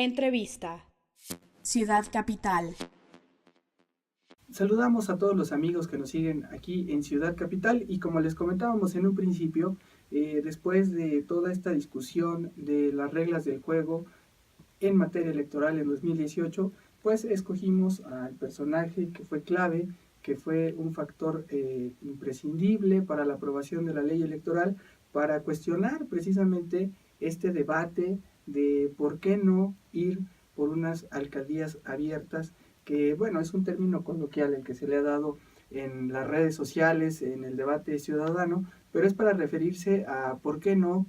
Entrevista. Ciudad Capital. Saludamos a todos los amigos que nos siguen aquí en Ciudad Capital y como les comentábamos en un principio, después de toda esta discusión de las reglas del juego en materia electoral en 2018, pues escogimos al personaje que fue clave, que fue un factor imprescindible para la aprobación de la ley electoral, para cuestionar precisamente este debate de por qué no ir por unas alcaldías abiertas, que bueno, es un término coloquial el que se le ha dado en las redes sociales, en el debate ciudadano, pero es para referirse a por qué no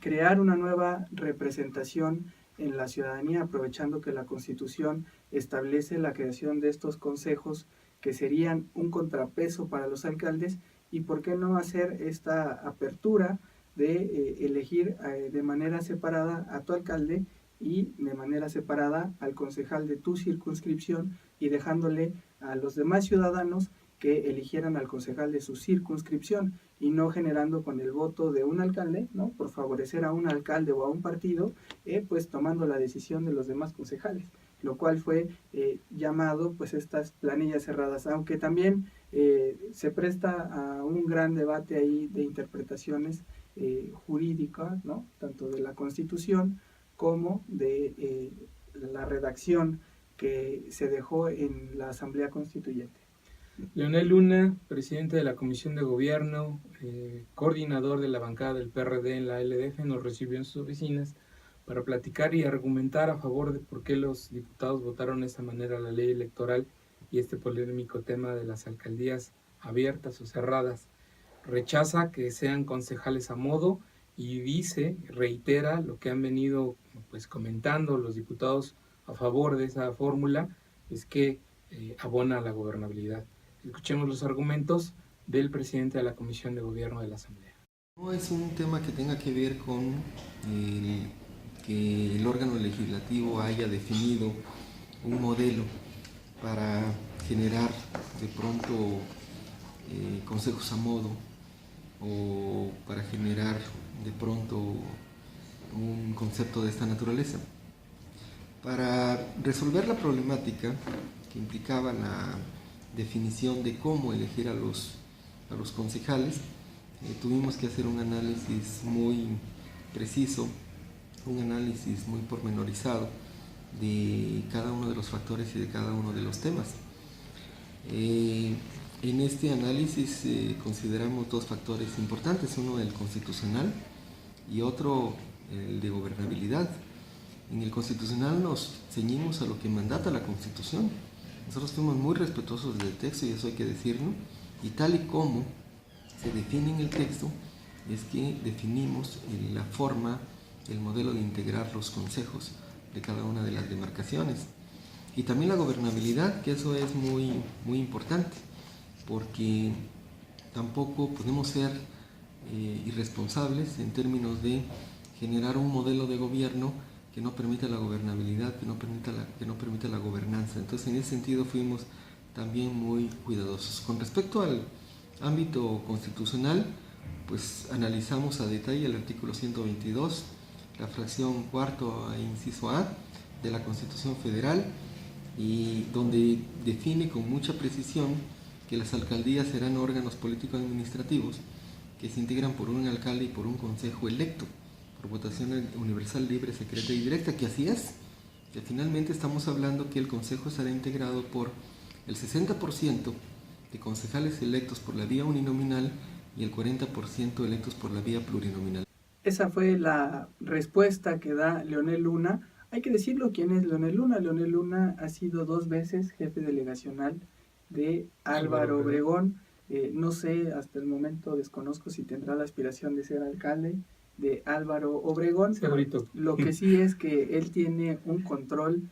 crear una nueva representación en la ciudadanía, aprovechando que la Constitución establece la creación de estos consejos que serían un contrapeso para los alcaldes, y por qué no hacer esta apertura de elegir de manera separada a tu alcalde y de manera separada al concejal de tu circunscripción, y dejándole a los demás ciudadanos que eligieran al concejal de su circunscripción, y no generando con el voto de un alcalde, ¿no?, por favorecer a un alcalde o a un partido, pues tomando la decisión de los demás concejales, lo cual fue llamado pues estas planillas cerradas, aunque también se presta a un gran debate ahí de interpretaciones jurídicas, ¿no?, tanto de la Constitución como de la redacción que se dejó en la Asamblea Constituyente. Leonel Luna, presidente de la Comisión de Gobierno, coordinador de la bancada del PRD en la LDF, nos recibió en sus oficinas para platicar y argumentar a favor de por qué los diputados votaron de esta manera la ley electoral y este polémico tema de las alcaldías abiertas o cerradas. Rechaza que sean concejales a modo y reitera lo que han venido pues comentando los diputados a favor de esa fórmula, es que abona a la gobernabilidad. Escuchemos los argumentos del presidente de la Comisión de Gobierno de la Asamblea. No es un tema que tenga que ver con que el órgano legislativo haya definido un modelo para generar de pronto consejos a modo, o para generar de pronto un concepto de esta naturaleza. Para resolver la problemática que implicaba la definición de cómo elegir a los concejales, tuvimos que hacer un análisis muy preciso, un análisis muy pormenorizado de cada uno de los factores y de cada uno de los temas. En este análisis consideramos dos factores importantes, uno el constitucional y otro el de gobernabilidad. En el constitucional nos ceñimos a lo que mandata la Constitución. Nosotros fuimos muy respetuosos del texto, y eso hay que decirlo, y tal y como se define en el texto, es que definimos la forma, el modelo de integrar los consejos de cada una de las demarcaciones. Y también la gobernabilidad, que eso es muy, muy importante, porque tampoco podemos ser irresponsables en términos de generar un modelo de gobierno que no permita la gobernabilidad, que no permita la gobernanza. Entonces, en ese sentido fuimos también muy cuidadosos. Con respecto al ámbito constitucional, pues analizamos a detalle el artículo 122, la fracción cuarto e inciso A de la Constitución Federal, y donde define con mucha precisión que las alcaldías serán órganos político-administrativos que se integran por un alcalde y por un consejo electo por votación universal, libre, secreta y directa, que así es, que finalmente estamos hablando que el consejo estará integrado por el 60% de concejales electos por la vía uninominal y el 40% electos por la vía plurinominal. Esa fue la respuesta que da Leonel Luna. Hay que decirlo, ¿quién es Leonel Luna? Leonel Luna ha sido 2 veces jefe delegacional de Álvaro Obregón. No sé, hasta el momento desconozco si tendrá la aspiración de ser alcalde de Álvaro Obregón. Lo que sí es que él tiene un control,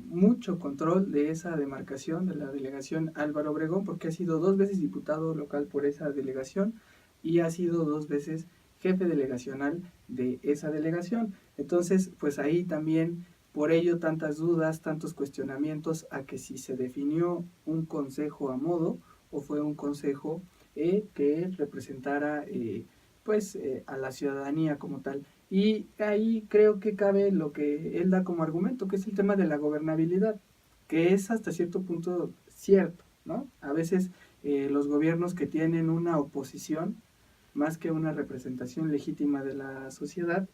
mucho control de esa demarcación, de la delegación Álvaro Obregón, porque ha sido 2 veces diputado local por esa delegación y ha sido 2 veces jefe delegacional de esa delegación. Entonces, pues ahí también, por ello tantas dudas, tantos cuestionamientos a que si se definió un consejo a modo o fue un consejo que representara a la ciudadanía como tal. Y ahí creo que cabe lo que él da como argumento, que es el tema de la gobernabilidad, que es hasta cierto punto cierto, ¿no? A veces los gobiernos que tienen una oposición, más que una representación legítima de la sociedad,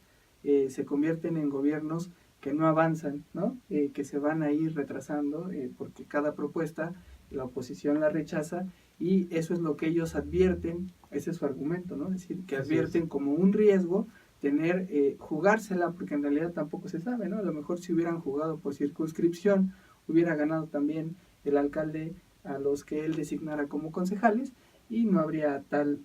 se convierten en gobiernos que no avanzan, ¿no? Que se van a ir retrasando porque cada propuesta la oposición la rechaza, y eso es lo que ellos advierten, ese es su argumento, ¿no? Es decir, que advierten como un riesgo tener, jugársela, porque en realidad tampoco se sabe, ¿no? A lo mejor si hubieran jugado por circunscripción, hubiera ganado también el alcalde a los que él designara como concejales, y no habría tal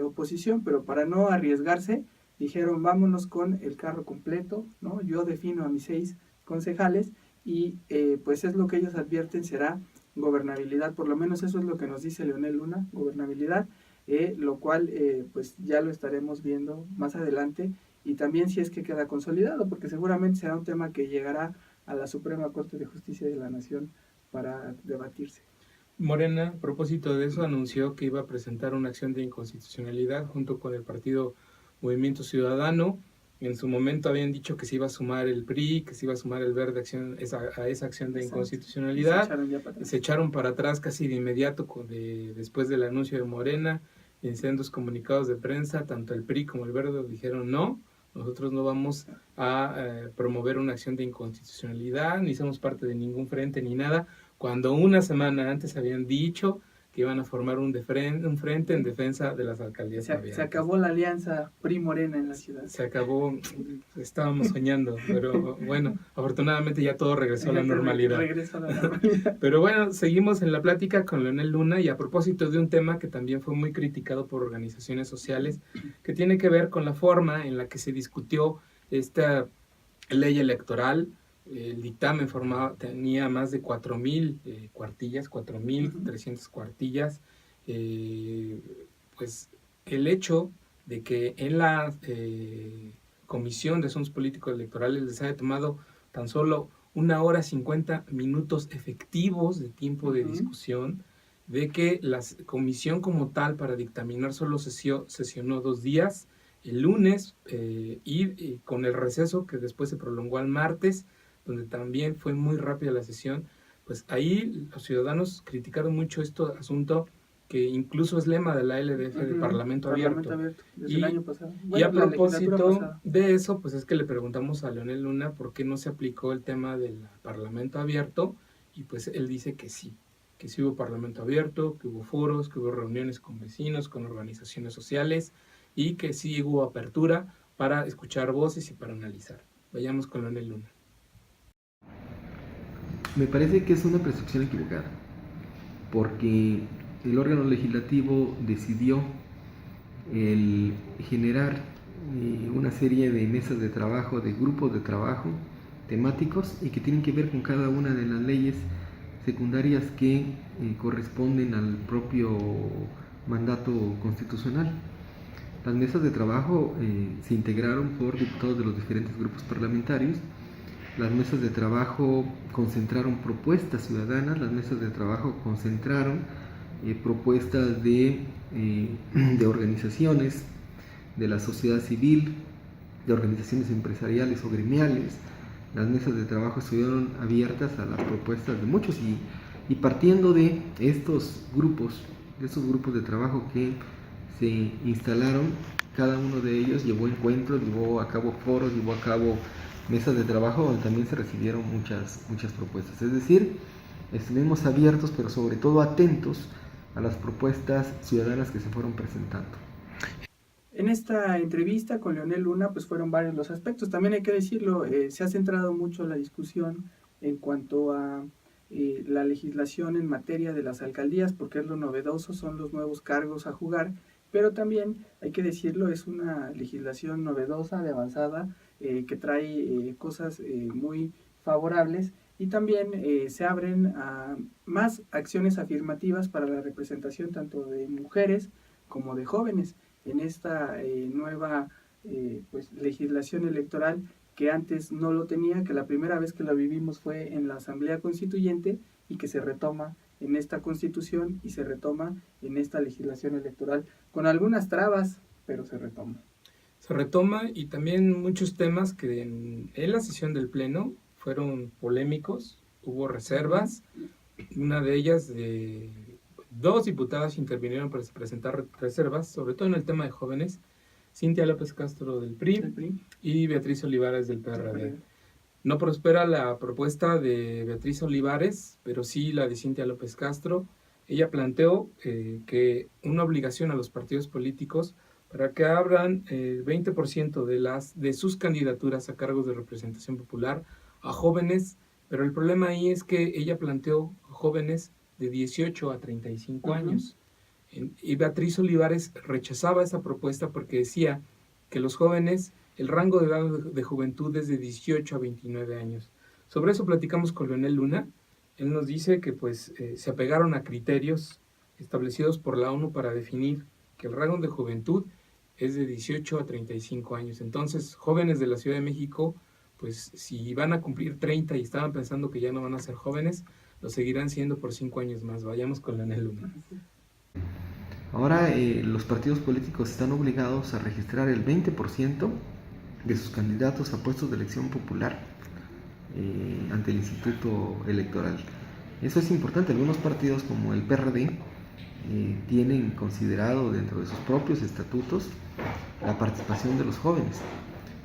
oposición, pero para no arriesgarse, dijeron, vámonos con el carro completo, ¿no? Yo defino a mis 6 concejales, y pues es lo que ellos advierten será gobernabilidad, por lo menos eso es lo que nos dice Leonel Luna, gobernabilidad, lo cual pues ya lo estaremos viendo más adelante, y también si es que queda consolidado, porque seguramente será un tema que llegará a la Suprema Corte de Justicia de la Nación para debatirse. Morena, a propósito de eso, anunció que iba a presentar una acción de inconstitucionalidad junto con el partido Movimiento Ciudadano. En su momento habían dicho que se iba a sumar el PRI, que se iba a sumar el Verde a esa acción de inconstitucionalidad. Se echaron para atrás casi de inmediato después del anuncio de Morena. En sendos comunicados de prensa, tanto el PRI como el Verde dijeron no, nosotros no vamos a promover una acción de inconstitucionalidad, ni somos parte de ningún frente ni nada, cuando una semana antes habían dicho que iban a formar un frente en defensa de las alcaldías abiertas. Se acabó la alianza PRI-Morena en la ciudad. Se acabó, estábamos soñando, pero bueno, afortunadamente ya todo regresó a la normalidad. Pero bueno, seguimos en la plática con Leonel Luna, y a propósito de un tema que también fue muy criticado por organizaciones sociales, que tiene que ver con la forma en la que se discutió esta ley electoral. El dictamen tenía más de 4.000 cuartillas, 4.300 cuartillas. Pues el hecho de que en la Comisión de Asuntos Políticos Electorales les haya tomado tan solo 1 hora 50 minutos efectivos de tiempo de discusión, de que la comisión como tal para dictaminar solo sesionó 2 días, el lunes y con el receso que después se prolongó al martes, donde también fue muy rápida la sesión. Pues ahí los ciudadanos criticaron mucho este asunto, que incluso es lema de la LDF de Parlamento Abierto. Desde el año pasado. Bueno, y a propósito de eso, pues es que le preguntamos a Leonel Luna por qué no se aplicó el tema del Parlamento Abierto, y pues él dice que sí hubo Parlamento Abierto, que hubo foros, que hubo reuniones con vecinos, con organizaciones sociales, y que sí hubo apertura para escuchar voces y para analizar. Vayamos con Leonel Luna. Me parece que es una percepción equivocada, porque el órgano legislativo decidió el generar una serie de mesas de trabajo, de grupos de trabajo temáticos, y que tienen que ver con cada una de las leyes secundarias que corresponden al propio mandato constitucional. Las mesas de trabajo se integraron por diputados de los diferentes grupos parlamentarios. Las mesas de trabajo concentraron propuestas ciudadanas, las mesas de trabajo concentraron propuestas de organizaciones de la sociedad civil, de organizaciones empresariales o gremiales. Las mesas de trabajo estuvieron abiertas a las propuestas de muchos, y partiendo de estos grupos de trabajo que se instalaron, cada uno de ellos llevó encuentros, llevó a cabo foros, llevó a cabo mesas de trabajo donde también se recibieron muchas propuestas. Es decir, estuvimos abiertos, pero sobre todo atentos a las propuestas ciudadanas que se fueron presentando. En esta entrevista con Leonel Luna, pues fueron varios los aspectos. También hay que decirlo, se ha centrado mucho la discusión en cuanto a la legislación en materia de las alcaldías, porque es lo novedoso, son los nuevos cargos a jugar, pero también, hay que decirlo, es una legislación novedosa, de avanzada, que trae cosas muy favorables, y también se abren a más acciones afirmativas para la representación tanto de mujeres como de jóvenes en esta nueva pues, legislación electoral, que antes no lo tenía, que la primera vez que lo vivimos fue en la Asamblea Constituyente, y que se retoma en esta Constitución y se retoma en esta legislación electoral, con algunas trabas, pero se retoma. Se retoma, y también muchos temas que en la sesión del Pleno fueron polémicos, hubo reservas, una de ellas de 2 diputadas intervinieron para presentar reservas, sobre todo en el tema de jóvenes, Cintia López Castro del PRI y Beatriz Olivares del PRD. No prospera la propuesta de Beatriz Olivares, pero sí la de Cintia López Castro. Ella planteó que una obligación a los partidos políticos para que abran el 20% de sus candidaturas a cargos de representación popular a jóvenes, pero el problema ahí es que ella planteó jóvenes de 18 a 35 años. Y Beatriz Olivares rechazaba esa propuesta porque decía que los jóvenes, el rango de edad de juventud es de 18 a 29 años. Sobre eso platicamos con Leonel Luna. Él nos dice que se apegaron a criterios establecidos por la ONU para definir que el rango de juventud es de 18 a 35 años. Entonces, jóvenes de la Ciudad de México, pues si van a cumplir 30 y estaban pensando que ya no van a ser jóvenes, lo seguirán siendo por 5 años más. Vayamos con Leonel Luna. Ahora los partidos políticos están obligados a registrar el 20% de sus candidatos a puestos de elección popular ante el Instituto Electoral. Eso es importante. Algunos partidos como el PRD tienen considerado dentro de sus propios estatutos la participación de los jóvenes,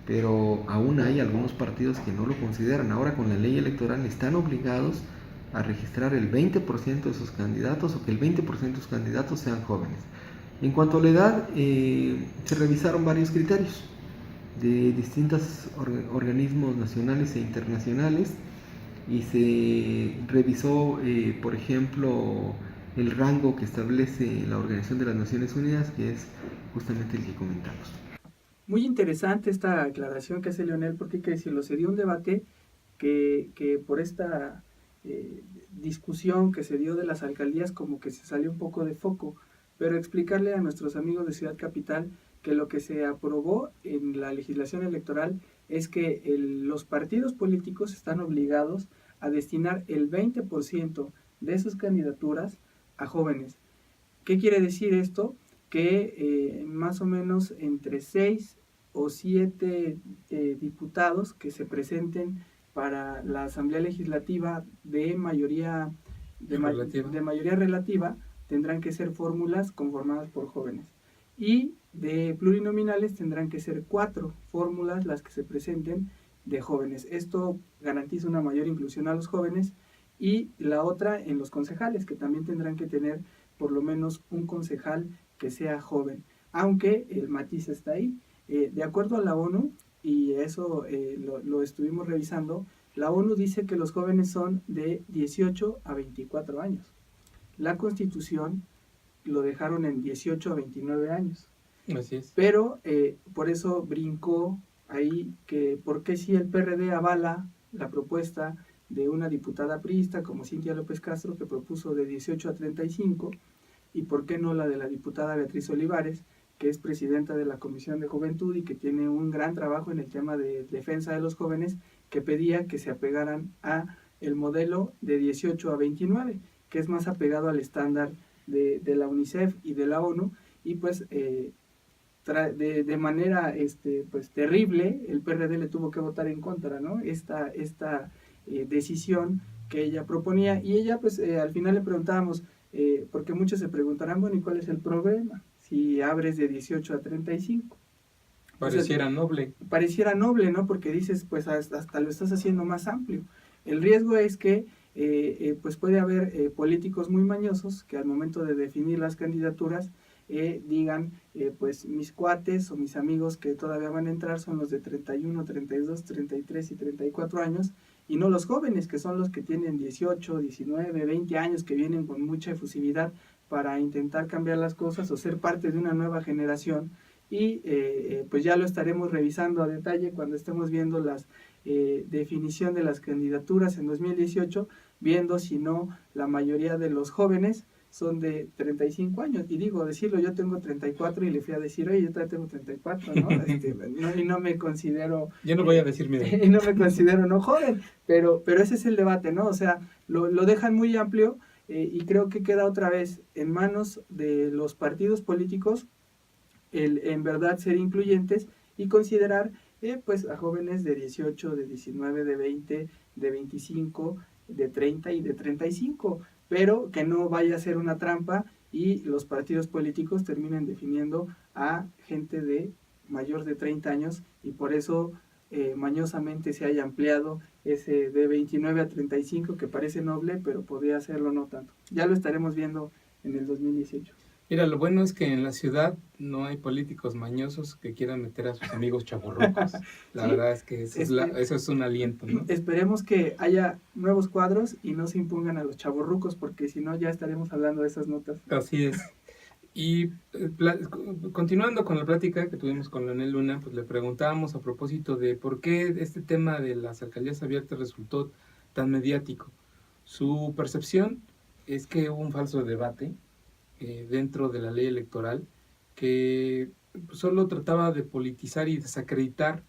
pero aún hay algunos partidos que no lo consideran. Ahora con la ley electoral están obligados a registrar el 20% de sus candidatos, o que el 20% de sus candidatos sean jóvenes. En cuanto a la edad, se revisaron varios criterios de distintos organismos nacionales e internacionales, y se revisó, por ejemplo, el rango que establece la Organización de las Naciones Unidas, que es justamente el que comentamos. Muy interesante esta aclaración que hace Leonel, porque hay que decirlo, se dio un debate que por esta discusión que se dio de las alcaldías como que se salió un poco de foco, pero explicarle a nuestros amigos de Ciudad Capital que lo que se aprobó en la legislación electoral es que los partidos políticos están obligados a destinar el 20% de sus candidaturas a jóvenes. ¿Qué quiere decir esto? Que más o menos entre 6 o 7 diputados que se presenten para la Asamblea Legislativa de mayoría relativa tendrán que ser fórmulas conformadas por jóvenes, y de plurinominales tendrán que ser 4 fórmulas las que se presenten de jóvenes. Esto garantiza una mayor inclusión a los jóvenes, y la otra en los concejales, que también tendrán que tener por lo menos un concejal que sea joven, aunque el matiz está ahí. De acuerdo a la ONU, y eso lo estuvimos revisando, la ONU dice que los jóvenes son de 18 a 24 años. La Constitución lo dejaron en 18 a 29 años. Así es. Pero por eso brincó ahí que por qué si el PRD avala la propuesta de una diputada priista como Cintia López Castro, que propuso de 18 a 35, y por qué no la de la diputada Beatriz Olivares, que es presidenta de la Comisión de Juventud y que tiene un gran trabajo en el tema de defensa de los jóvenes, que pedía que se apegaran a el modelo de 18 a 29, que es más apegado al estándar de la UNICEF y de la ONU, y pues de manera pues terrible el PRD le tuvo que votar en contra, ¿no? Esta decisión que ella proponía, y ella pues al final le preguntábamos, porque muchos se preguntarán, bueno, ¿y cuál es el problema si abres de 18 a 35? Pareciera noble. Pareciera noble, ¿no? Porque dices, pues hasta lo estás haciendo más amplio. El riesgo es que pues puede haber políticos muy mañosos que al momento de definir las candidaturas digan, pues mis cuates o mis amigos que todavía van a entrar son los de 31, 32, 33 y 34 años, y no los jóvenes, que son los que tienen 18, 19, 20 años, que vienen con mucha efusividad para intentar cambiar las cosas o ser parte de una nueva generación. Y pues ya lo estaremos revisando a detalle cuando estemos viendo las definición de las candidaturas en 2018, viendo si no la mayoría de los jóvenes son de 35 años. Y decirlo, yo tengo 34 y le fui a decir, oye, yo todavía tengo 34, ¿no? Y no me considero... Yo no voy a decir mi edad. Y no me considero no joven, pero ese es el debate, ¿no? O sea, lo dejan muy amplio y creo que queda otra vez en manos de los partidos políticos el en verdad ser incluyentes y considerar pues a jóvenes de 18, de 19, de 20, de 25, de 30 y de 35, pero que no vaya a ser una trampa y los partidos políticos terminen definiendo a gente de mayor de 30 años y por eso mañosamente se haya ampliado ese de 29 a 35 que parece noble, pero podría hacerlo no tanto. Ya lo estaremos viendo en el 2018. Mira, lo bueno es que en la ciudad no hay políticos mañosos que quieran meter a sus amigos chavorrucos. La ¿Sí? verdad es que eso es un aliento, ¿no? Esperemos que haya nuevos cuadros y no se impongan a los chavorrucos, porque si no ya estaremos hablando de esas notas. Así es. Y continuando con la plática que tuvimos con Leonel Luna, pues le preguntábamos a propósito de por qué este tema de las alcaldías abiertas resultó tan mediático. Su percepción es que hubo un falso debate dentro de la ley electoral que solo trataba de politizar y desacreditar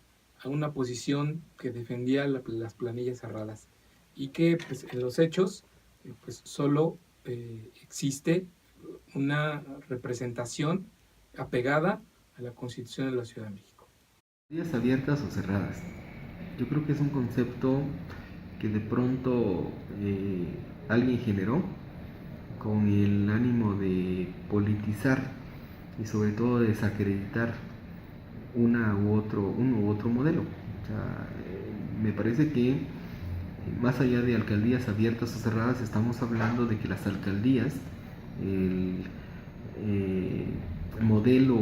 a una posición que defendía las planillas cerradas y que pues, en los hechos pues solo existe una representación apegada a la Constitución de la Ciudad de México. Alcaldías abiertas o cerradas. Yo creo que es un concepto que de pronto alguien generó con el ánimo de politizar y sobre todo de desacreditar uno u otro modelo. O sea, me parece que más allá de alcaldías abiertas o cerradas, estamos hablando de que las alcaldías, el modelo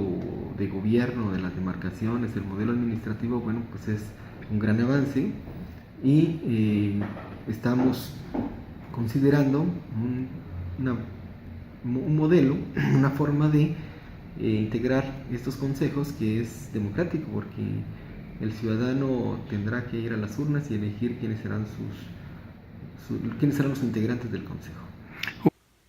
de gobierno de las demarcaciones, el modelo administrativo, bueno, pues es un gran avance y estamos considerando un modelo, una forma de integrar estos consejos que es democrático, porque el ciudadano tendrá que ir a las urnas y elegir quiénes serán los integrantes del consejo.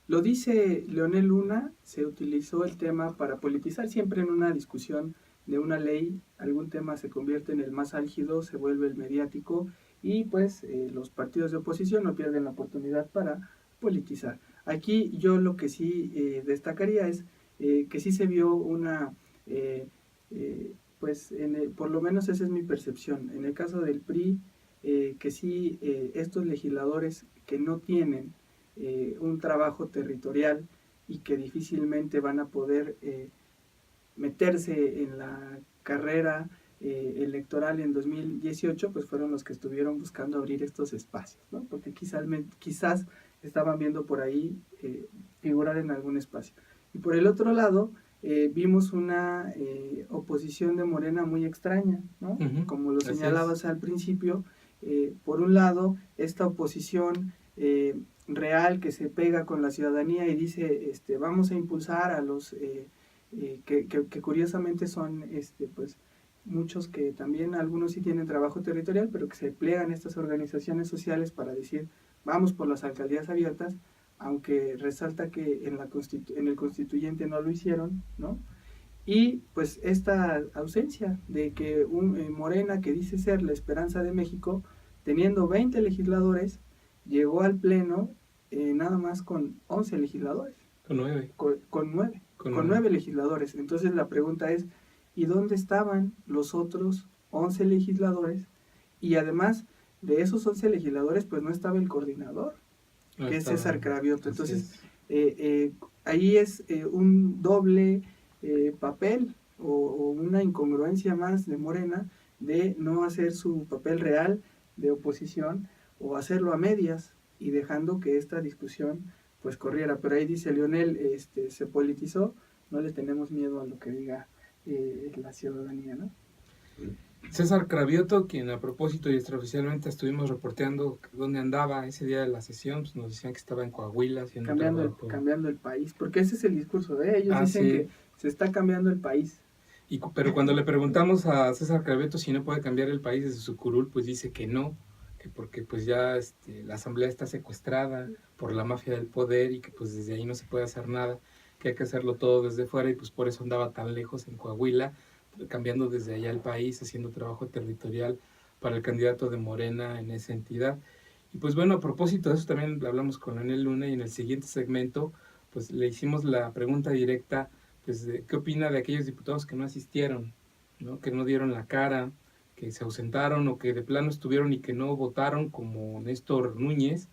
Lo dice Leonel Luna, se utilizó el tema para politizar. Siempre en una discusión de una ley, algún tema se convierte en el más álgido, se vuelve el mediático y pues los partidos de oposición no pierden la oportunidad para politizar. Aquí yo lo que sí destacaría es que sí se vio una, pues por lo menos esa es mi percepción. En el caso del PRI, que sí estos legisladores que no tienen un trabajo territorial y que difícilmente van a poder meterse en la carrera electoral en 2018, pues fueron los que estuvieron buscando abrir estos espacios, ¿no? Porque quizás estaban viendo por ahí figurar en algún espacio. Y por el otro lado, vimos una oposición de Morena muy extraña, ¿no? Uh-huh. Como lo señalabas al principio, por un lado, esta oposición real que se pega con la ciudadanía y dice vamos a impulsar a los que curiosamente son pues muchos que también algunos sí tienen trabajo territorial pero que se plegan a estas organizaciones sociales para decir vamos por las alcaldías abiertas, aunque resalta que en el constituyente no lo hicieron, ¿no? Y pues esta ausencia de que Morena, que dice ser la esperanza de México, teniendo 20 legisladores, llegó al pleno nada más con 11 legisladores. Con 9. Con 9 legisladores. Entonces la pregunta es, ¿y dónde estaban los otros 11 legisladores? Y además de esos 11 legisladores, pues no estaba el coordinador, que es César Cravioto. Entonces, ahí es un doble papel o una incongruencia más de Morena de no hacer su papel real de oposición o hacerlo a medias y dejando que esta discusión pues corriera. Pero ahí dice Leonel, se politizó, no le tenemos miedo a lo que diga la ciudadanía, ¿no? César Cravioto, quien a propósito y extraoficialmente estuvimos reporteando dónde andaba ese día de la sesión, pues nos decían que estaba en Coahuila haciendo cambiando el país, porque ese es el discurso de ellos, dicen que se está cambiando el país. Pero cuando le preguntamos a César Cravioto si no puede cambiar el país desde su curul, pues dice que no, que porque pues ya la asamblea está secuestrada por la mafia del poder y que pues desde ahí no se puede hacer nada, que hay que hacerlo todo desde fuera y pues por eso andaba tan lejos en Coahuila, cambiando desde allá el país, haciendo trabajo territorial para el candidato de Morena en esa entidad. Y pues bueno, a propósito de eso también hablamos con Leonel Luna y en el siguiente segmento pues le hicimos la pregunta directa pues de qué opina de aquellos diputados que no asistieron ¿no? Que no dieron la cara, que se ausentaron o que de plano estuvieron y que no votaron, como Néstor Núñez,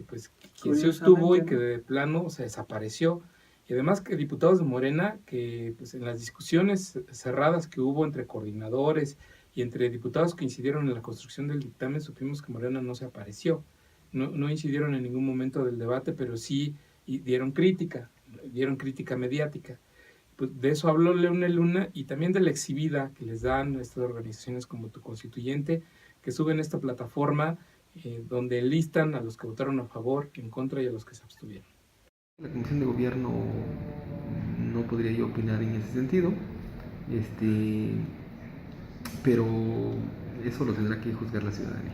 pues quien sí estuvo y que de plano se desapareció. Y además que diputados de Morena, que pues en las discusiones cerradas que hubo entre coordinadores y entre diputados que incidieron en la construcción del dictamen, supimos que Morena no se apareció. No incidieron en ningún momento del debate, pero sí dieron crítica mediática. Pues de eso habló Leonel Luna, y también de la exhibida que les dan estas organizaciones como Tu Constituyente, que suben esta plataforma donde listan a los que votaron a favor, en contra y a los que se abstuvieron. La Comisión de Gobierno no podría yo opinar en ese sentido, pero eso lo tendrá que juzgar la ciudadanía.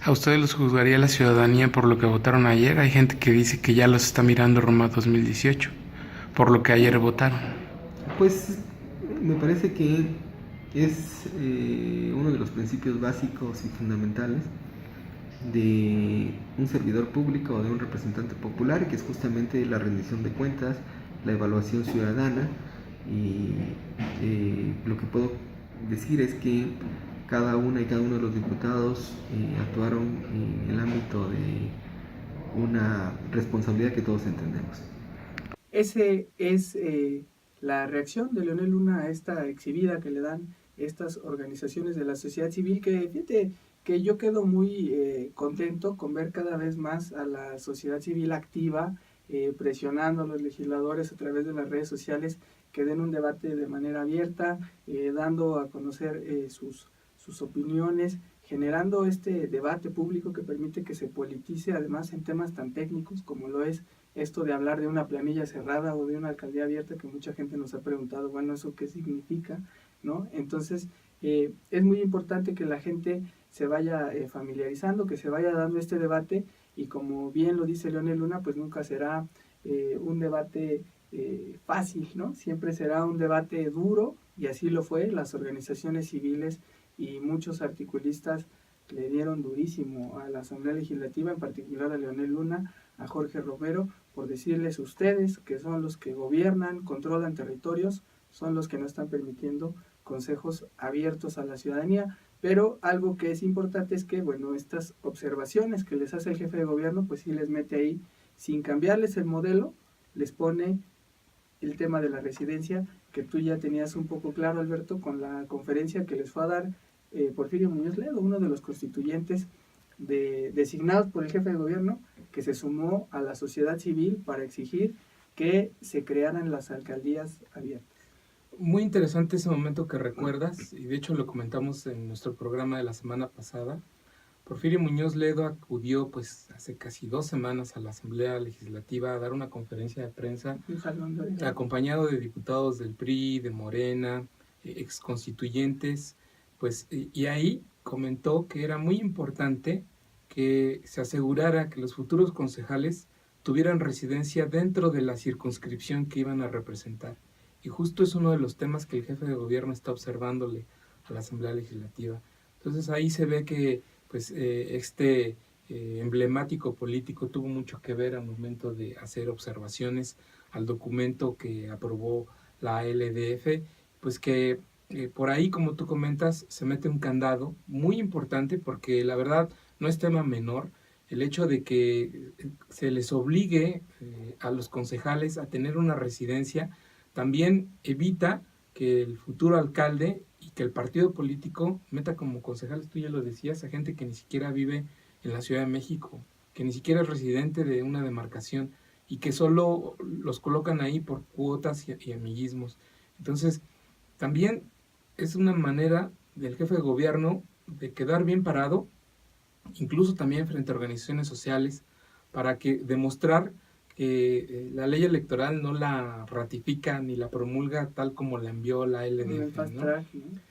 ¿A ustedes los juzgaría la ciudadanía por lo que votaron ayer? Hay gente que dice que ya los está mirando Roma 2018, por lo que ayer votaron. Pues me parece que es uno de los principios básicos y fundamentales de un servidor público o de un representante popular, que es justamente la rendición de cuentas, la evaluación ciudadana, y lo que puedo decir es que cada una y cada uno de los diputados actuaron en el ámbito de una responsabilidad que todos entendemos. Ese es la reacción de Leonel Luna a esta exhibida que le dan estas organizaciones de la sociedad civil, que fíjate que yo quedo muy contento con ver cada vez más a la sociedad civil activa, presionando a los legisladores a través de las redes sociales que den un debate de manera abierta, dando a conocer sus opiniones, generando este debate público que permite que se politice además en temas tan técnicos como lo es esto de hablar de una planilla cerrada o de una alcaldía abierta, que mucha gente nos ha preguntado, bueno, ¿eso qué significa?, ¿no? Entonces, es muy importante que la gente se vaya familiarizando, que se vaya dando este debate, y como bien lo dice Leonel Luna, pues nunca será un debate fácil, ¿no? Siempre será un debate duro, y así lo fue. Las organizaciones civiles y muchos articulistas le dieron durísimo a la Asamblea Legislativa, en particular a Leonel Luna, a Jorge Romero, por decirles: ustedes, que son los que gobiernan, controlan territorios, son los que no están permitiendo consejos abiertos a la ciudadanía. Pero algo que es importante es que, bueno, estas observaciones que les hace el jefe de gobierno, pues sí les mete ahí, sin cambiarles el modelo, les pone el tema de la residencia, que tú ya tenías un poco claro, Alberto, con la conferencia que les fue a dar Porfirio Muñoz Ledo, uno de los constituyentes designados por el jefe de gobierno, que se sumó a la sociedad civil para exigir que se crearan las alcaldías abiertas. Muy interesante ese momento que recuerdas, y de hecho lo comentamos en nuestro programa de la semana pasada. Porfirio Muñoz Ledo acudió pues hace casi 2 semanas a la Asamblea Legislativa a dar una conferencia de prensa, acompañado de diputados del PRI, de Morena, exconstituyentes, pues, y ahí comentó que era muy importante que se asegurara que los futuros concejales tuvieran residencia dentro de la circunscripción que iban a representar. Y justo es uno de los temas que el jefe de gobierno está observándole a la Asamblea Legislativa. Entonces ahí se ve que pues emblemático político tuvo mucho que ver al momento de hacer observaciones al documento que aprobó la LDF, pues que por ahí, como tú comentas, se mete un candado muy importante, porque la verdad no es tema menor el hecho de que se les obligue a los concejales a tener una residencia. También evita que el futuro alcalde y que el partido político meta como concejales, tú ya lo decías, a gente que ni siquiera vive en la Ciudad de México, que ni siquiera es residente de una demarcación, y que solo los colocan ahí por cuotas y amiguismos. Entonces, también es una manera del jefe de gobierno de quedar bien parado, incluso también frente a organizaciones sociales, para que demostrar que la ley electoral no la ratifica ni la promulga tal como la envió la LDF, ¿no?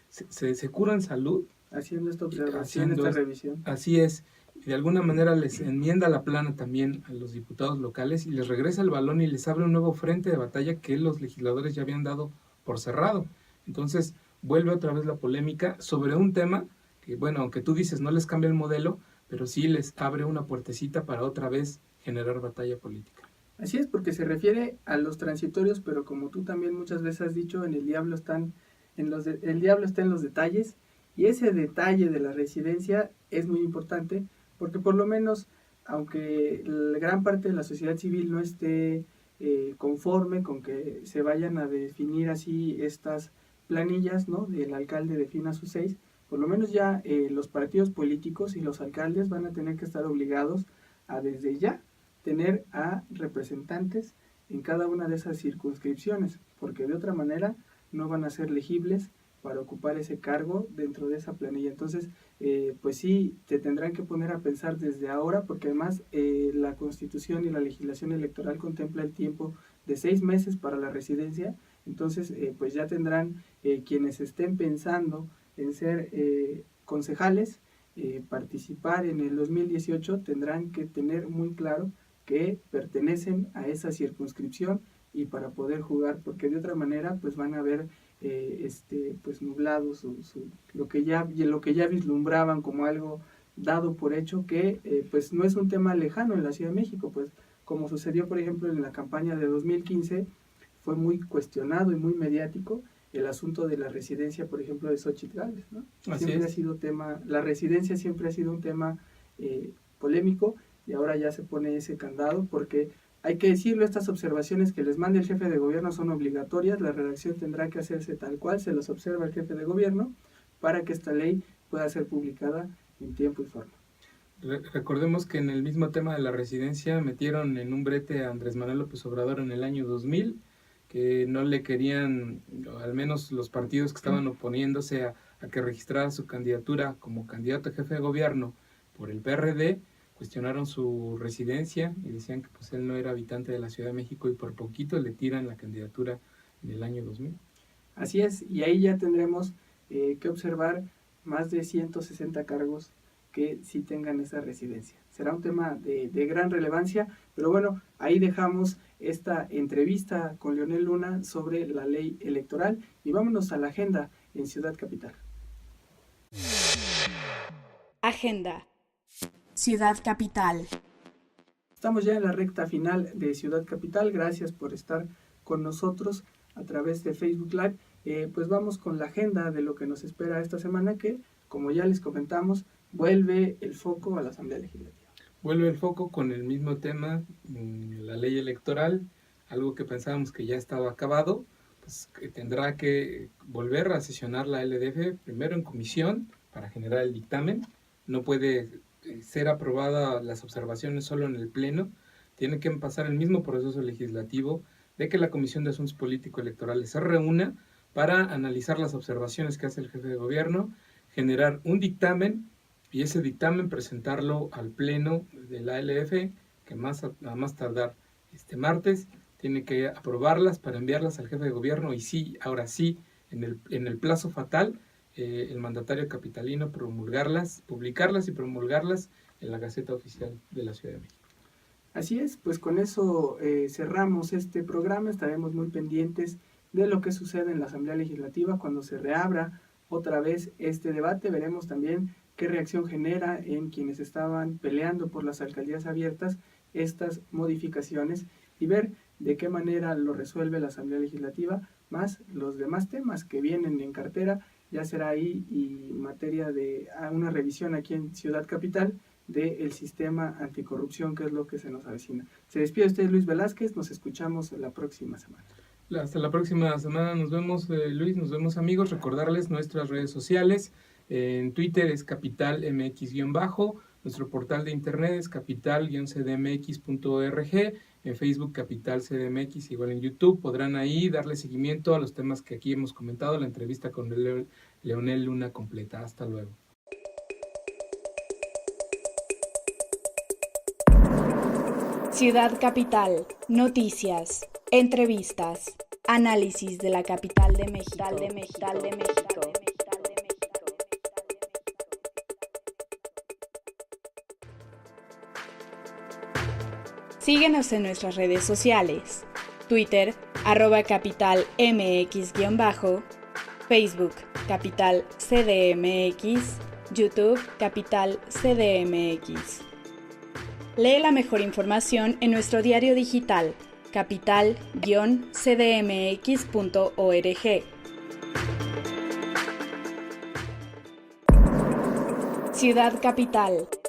Se cura en salud haciendo esta observación, esta revisión. Así es. De alguna manera les enmienda la plana también a los diputados locales y les regresa el balón y les abre un nuevo frente de batalla que los legisladores ya habían dado por cerrado. Entonces vuelve otra vez la polémica sobre un tema que, bueno, aunque tú dices no les cambia el modelo, pero sí les abre una puertecita para otra vez generar batalla política. Así es, porque se refiere a los transitorios, pero como tú también muchas veces has dicho, en el diablo están el diablo está en los detalles, y ese detalle de la residencia es muy importante porque por lo menos, aunque la gran parte de la sociedad civil no esté conforme con que se vayan a definir así estas planillas, ¿no? Del alcalde defina sus 6, por lo menos ya los partidos políticos y los alcaldes van a tener que estar obligados a desde ya tener a representantes en cada una de esas circunscripciones, porque de otra manera no van a ser legibles para ocupar ese cargo dentro de esa planilla. Entonces, pues sí, te tendrán que poner a pensar desde ahora, porque además la Constitución y la legislación electoral contempla el tiempo de 6 meses para la residencia. Entonces, pues ya tendrán quienes estén pensando en ser concejales, participar en el 2018, tendrán que tener muy claro que pertenecen a esa circunscripción y para poder jugar, porque de otra manera pues van a ver pues nublado lo que ya vislumbraban como algo dado por hecho, que pues no es un tema lejano en la Ciudad de México, pues como sucedió por ejemplo en la campaña de 2015, fue muy cuestionado y muy mediático el asunto de la residencia, por ejemplo, de Xóchitl Gálvez, ¿no? Siempre ha sido tema, la residencia siempre ha sido un tema polémico, y ahora ya se pone ese candado, porque hay que decirlo, estas observaciones que les mande el jefe de gobierno son obligatorias, la redacción tendrá que hacerse tal cual se los observa el jefe de gobierno para que esta ley pueda ser publicada en tiempo y forma. Recordemos que en el mismo tema de la residencia metieron en un brete a Andrés Manuel López Obrador en el año 2000, que no le querían, al menos los partidos que estaban oponiéndose a que registrara su candidatura como candidato a jefe de gobierno por el PRD, cuestionaron su residencia y decían que pues él no era habitante de la Ciudad de México, y por poquito le tiran la candidatura en el año 2000. Así es, y ahí ya tendremos que observar más de 160 cargos que sí tengan esa residencia. Será un tema de gran relevancia, pero bueno, ahí dejamos esta entrevista con Leonel Luna sobre la ley electoral y vámonos a la agenda en Ciudad Capital. Agenda. Ciudad Capital. Estamos ya en la recta final de Ciudad Capital. Gracias por estar con nosotros a través de Facebook Live. Pues vamos con la agenda de lo que nos espera esta semana, que, como ya les comentamos, vuelve el foco a la Asamblea Legislativa. Vuelve el foco con el mismo tema, la ley electoral, algo que pensábamos que ya estaba acabado, pues que tendrá que volver a sesionar la LDF, primero en comisión para generar el dictamen. No puede ser aprobada las observaciones solo en el Pleno, tiene que pasar el mismo proceso legislativo de que la Comisión de Asuntos Político-Electorales se reúna para analizar las observaciones que hace el jefe de gobierno, generar un dictamen y ese dictamen presentarlo al Pleno de la LF, que a más tardar este martes tiene que aprobarlas para enviarlas al jefe de gobierno, y sí, ahora sí, en el plazo fatal, el mandatario capitalino publicarlas y promulgarlas en la Gaceta Oficial de la Ciudad de México. Así es, pues con eso cerramos este programa. Estaremos muy pendientes de lo que sucede en la Asamblea Legislativa cuando se reabra otra vez este debate. Veremos también qué reacción genera en quienes estaban peleando por las alcaldías abiertas estas modificaciones y ver de qué manera lo resuelve la Asamblea Legislativa, más los demás temas que vienen en cartera. Ya será ahí y materia de una revisión aquí en Ciudad Capital del sistema anticorrupción, que es lo que se nos avecina. Se despide usted, Luis Velázquez, nos escuchamos la próxima semana. Hasta la próxima semana, nos vemos, Luis, nos vemos, amigos. Recordarles nuestras redes sociales, en Twitter es capitalmx-, nuestro portal de internet es capital-cdmx.org, en Facebook Capital CDMX, igual en YouTube. Podrán ahí darle seguimiento a los temas que aquí hemos comentado, la entrevista con Leonel Luna completa. Hasta luego. Ciudad Capital. Noticias, entrevistas, análisis de la capital de México. Síguenos en nuestras redes sociales. Twitter, @capitalmx_, Facebook, Capital CDMX, YouTube, Capital CDMX. Lee la mejor información en nuestro diario digital, capital-cdmx.org. Ciudad Capital.